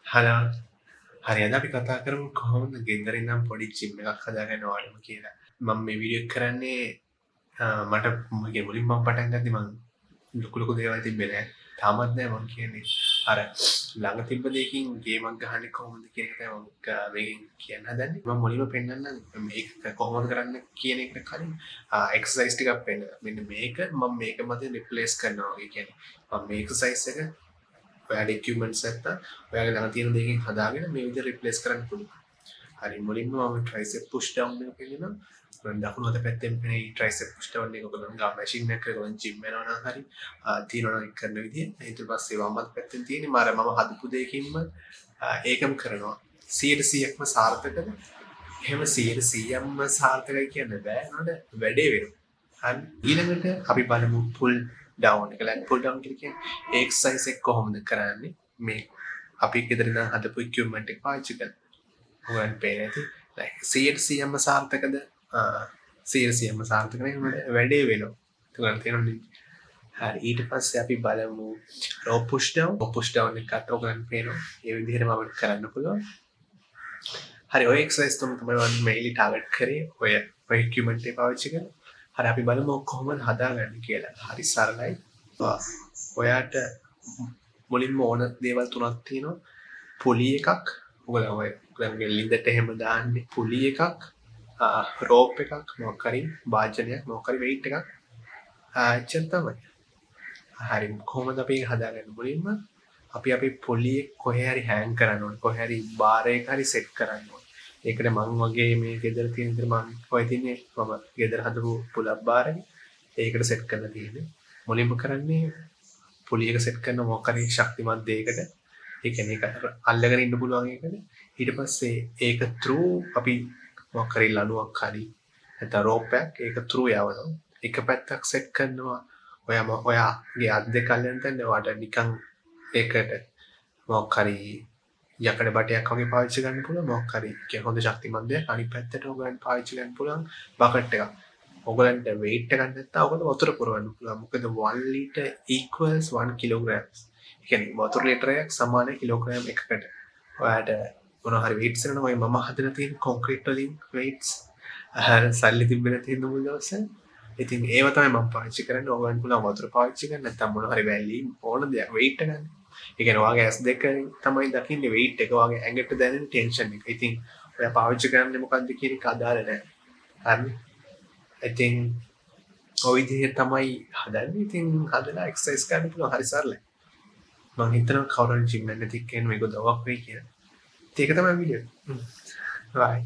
Hello හරි අද අපි කතා කරමු කොහොමද ගෙදර ඉඳන් පොඩි ජිම් එකක් හදාගන්න ඕනම කියලා. මම මේ වීඩියෝ එක කරන්නේ මට මගේ මුලින්ම මම පටන් ගත්තේ මම ලොකු ලොකු දේවල් තිබ්බේ නෑ. තාමත් නෑ මම කියන්නේ. අර ළඟ තිබ්බ දෙයකින් ගේමක් ගහන්නේ කොහොමද කියන එක තමයි මම මේකෙන් කියන්න හදන්නේ. මම මුලින්ම පෙන්නන්නම් මේක කොහොමද කරන්න කියන එකට කලින් එක්සර්සයිස් ටිකක් පෙන්නනවා. මෙන්න මේක මම මේක මත රිප්ලේස් කරනවා වගේ කියන්නේ. මම මේ එක්සර්සයිස් එක ඔයාලගේ ඉක්විප්මන්ට්ස් නැත්තම් ඔයාලගේ ළඟ තියෙන දෙයකින් හදාගෙන මේ විදිහට රිප්ලේස් කරන්න පුළුවන්. හරි මුලින්ම මම ට්‍රයිසෙප් පුෂ් ඩවුන් එක කියනවා. මම දකුණු අත පැත්තෙන් මේ ට්‍රයිසෙප් පුෂ් ඩවුන් එක ඔයගොල්ලෝ ගා මැෂින් එකක ඔයගොල්ලෝ ජිම් යනවා නම් හරි තියනවා නම් කරන විදිහ. ඊට පස්සේ වම් අත පැත්තෙන් තියෙන්නේ මම හදපු දෙයකින්ම ඒකම කරනවා. 100%ක්ම සාර්ථකද? එහෙම 100%ක්ම සාර්ථකයි කියන්න බෑ. නේද? වැඩේ වෙනවා. හරි ඊළඟට අපි බලමු පුල් ඩවුන් එක. ලැග් පුල් ඩවුන් කියලා කියන්නේ ඒ එක්සර්සයිස් එක කොහොමද කරන්නේ? මේ අපි ගෙදර ඉඳන් හදපු ඉක්විප්මන්ට් එක පාවිච්චි කරලා. ඔයගොල්ලන්ට පේන්නේ නැති. 100%ක්ම සාර්ථකද? 100%ක්ම සාර්ථක නේ වැඩේ වෙනවා. ඔයගොල්ලන්ට තේරෙන්නේ. හරි ඊට පස්සේ අපි බලමු raw push down. Raw push down එකත් ඔයගොල්ලන්ට පේනවා. මේ විදිහටම අපිට කරන්න පුළුවන්. හරි ඔය එක්සර්සයිස් තුන තමයි මම මේලි ටාගට් කරේ. ඔය ඉක්විප්මන්ට් එක පාවිච්චි කරලා. හරි අපි බලමු කොහොමද හදාගන්නේ කියලා. හරි සරලයි. ඔයාට මුලින්ම ඕන දේවල් තුනක් තියෙනවා. පුලි එකක්. ඔයගොල්ලන්ගේ ලින්දට එහෙම දාන්නේ පුලි එකක්, රෝප් එකක්, මොකක් හරි වාජනයක්, මොකක් හරි වෙයිට් එකක්. එච්චර තමයි. හරි කොහොමද අපි ඒක හදාගන්නේ? මුලින්ම අපි පුලි එක කොහේ හරි හෑන්ග් කරන්න ඕනේ. කොහේ හරි බාර් එක හරි සෙට් කරන්න ඕනේ. ඒකට මම වගේ මේ ගෙදර තියෙන විදිහට මම ඔය තියන්නේ මම ගෙදර හදපු පුලප් බාර් එක. ඒකට සෙට් කරලා තියෙන්නේ. මුලින්ම කරන්නේ පුලි එක සෙට් කරන මොකක් හරි ශක්තිමත් දෙයකට. ඒ කියන්නේ ඒක අල්ලගෙන ඉන්න පුළුවන් එකකට. ඊට පස්සේ ඒක through අපි මොකක් හරි ලණුවක් හරි නැත්නම් රෝප් එකක් ඒක through යවනවා. එක පැත්තක් සෙට් කරනවා. ඔයාගේ අත් දෙක අල්ලන තැන ඔයාට නිකන් ඒකට මොකක් හරි යකඩ බටයක් වගේ පාවිච්චි කරන්න පුළුවන් මොකක් හරි කියන්නේ හොඳ ශක්තිමත් දෙයක්. අනිත් පැත්තට ඔයගලන්ට පාවිච්චි කරන්න පුළුවන් බකට් එකක්. ඔයගලන්ට weight එකක් නැත්නම් ඔයගලන්ට වතුර පුරවන්න පුළුවන්. මොකද 1 liter equals 1 kilograms. ඒ කියන්නේ වතුර ලීටරයක් සමාන කිලෝග්‍රෑම් එකකට. ඔයාට මොනවා හරි weights කරනවා වගේ මම හදලා තියෙන කොන්ක්‍රීට් වලින් weights සල්ලි තිබ්බේ නැති හින්දා මුල් දවසේ. ඉතින් ඒව තමයි මම පාවිච්චි කරන්නේ. ඔයගලන්ට පුළුවන් වතුර පාවිච්චි කරන්න නැත්නම් මොනවා හරි වැලි ඕන දෙයක් weight ගන්න. ඒ කියන්නේ ඔයාගේ S2 තමයි දකින්නේ weight එක ඔයාගේ ඇඟට දැනෙන ටෙන්ෂන් එක. ඉතින් ඔයා පාවිච්චි කරන්නේ මොකද්ද කියන එක අදාළ නැහැ. හරි. ඉතින් ඔය විදිහට තමයි හදන්නේ. ඉතින් හදලා එක්සර්සයිස් කරන්න පුළුවන්. හරි සරලයි. මම හිතනවා කවුරුන් ජිම් එකකට එක්ක මේක උදව්වක් වෙයි කියලා. ඒක තමයි වීඩියෝ එක. බයි.